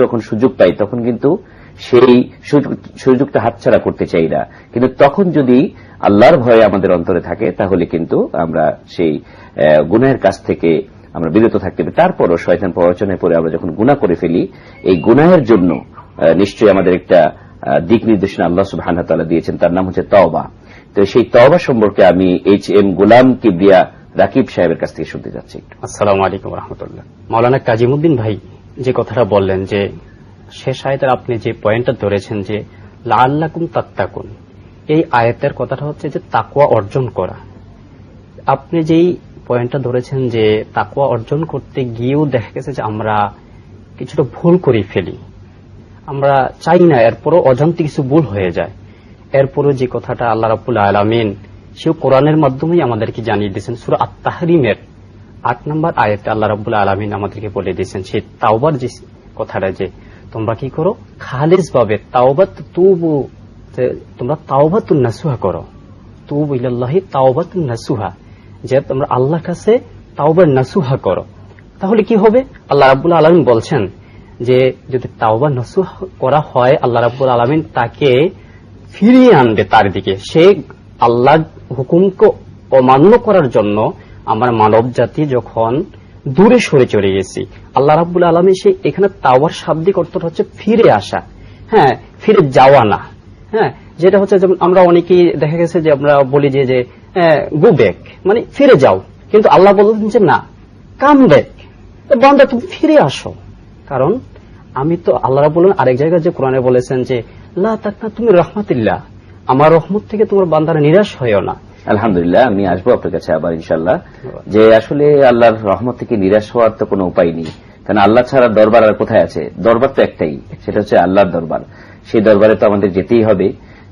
যখন সুযোগ পাই তখন কিন্তু সেই সুযোগটা হাতছাড়া করতে চাই না, কিন্তু তখন যদি আল্লাহর ভয় আমাদের অন্তরে থাকে তাহলে কিন্তু আমরা সেই গুনাহের কাছ থেকে আমরা বিরত থাকতে পারি। তারপরও শয়তান প্ররোচনায় পড়ে আমরা যখন গুনাহ করে ফেলি, এই গুনাহের জন্য নিশ্চয়ই আমাদের একটা দিক নির্দেশনা আল্লাহ সুবহানাহু ওয়া তাআলা দিয়েছেন, তার নাম হচ্ছে তওবা। তো সেই তওবা সম্পর্কে আমি HM গোলাম কিবরিয়া রাকিব সাহেবের কাছ থেকে শুনতে যাচ্ছি। আসসালামু আলাইকুম রাহমাতুল্লাহ। মাওলানা কাজীমউদ্দিন ভাই যে কথাটা বললেন, যে শেষ আয়াতের আপনি যে পয়েন্টটা ধরেছেন যে লাআল্লাকুম তাত্তাকুন, এই আয়াতের কথাটা হচ্ছে যে তাকওয়া অর্জন করা। আপনি যেই পয়েন্টটা ধরেছেন যে তাকওয়া অর্জন করতে গিয়েও দেখা গেছে যে আমরা কিছুটা ভুল করে ফেলি, আমরা চাই না, এরপরও অজান্তে কিছু ভুল হয়ে যায়। এরপরও যে কথাটা আল্লাহ রাব্বুল আলামিন সেও কোরআনের মাধ্যমেই আমাদেরকে জানিয়ে দিয়েছেন, সূরা আত-তাহরিমের 8 নম্বর আয়াতে আল্লাহ রাব্বুল আলামিন আমাদেরকে বলে দিয়েছেন সেই তাওবার যে কথাটা, যে তোমরা কি করো খালিস ভাবে তাওবাত তুবু, তোমরা তাওবাতুন নাসুহা করো, তুবু ইলাল্লাহি তাওবাতুন নাসুহা, যে তোমরা আল্লাহর কাছে তাওবার নাসুহা করো। তাহলে কি হবে? আল্লাহ রাব্বুল আলামিন বলছেন যে যদি তাওবা নাসুহা করা হয়, আল্লাহ রাব্বুল আলামিন তাকে ফিরিয়ে আনবে তার দিকে। সে আল্লাহর হুকুমকে অমান্য করার জন্য আমরা মানব জাতি যখন দূরে সরে চলে গেছি, আল্লাহ রাব্বুল আলামিন সেই এখানে তাওবার শাব্দিক অর্থটা হচ্ছে ফিরে আসা, হ্যাঁ, ফিরে যাওয়া না। হ্যাঁ, যেটা হচ্ছে যেমন আমরা অনেকেই দেখা গেছে যে আমরা বলি যে গো ব্যাক, মানে ফিরে যাও, কিন্তু আল্লাহ বলছেন যে না, কাম ব্যাক, বান্দা তুমি ফিরে আসো। কারণ আমি তো আল্লাহ রাব্বুল আলামিন আরেক জায়গায় যে কোরআনে বলেছেন যে লা তাকনা তুমি রাহমাতিল্লাহ, আমার রহমত থেকে তোমার বান্দারা নিরাশ হয়ও না। আলহামদুলিল্লাহ, আমি আসবো আপনার কাছে আবার ইনশাআল্লাহ। যে আসলে আল্লাহর রহমত থেকে নিরাশ হওয়ার তো কোনো উপায় নেই, কারণ আল্লাহ ছাড়া দরবার আর কোথায় আছে? দরবার তো একটাই, সেটা হচ্ছে আল্লাহর দরবার। সেই দরবারে তো আমাদের যেতেই হবে।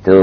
তো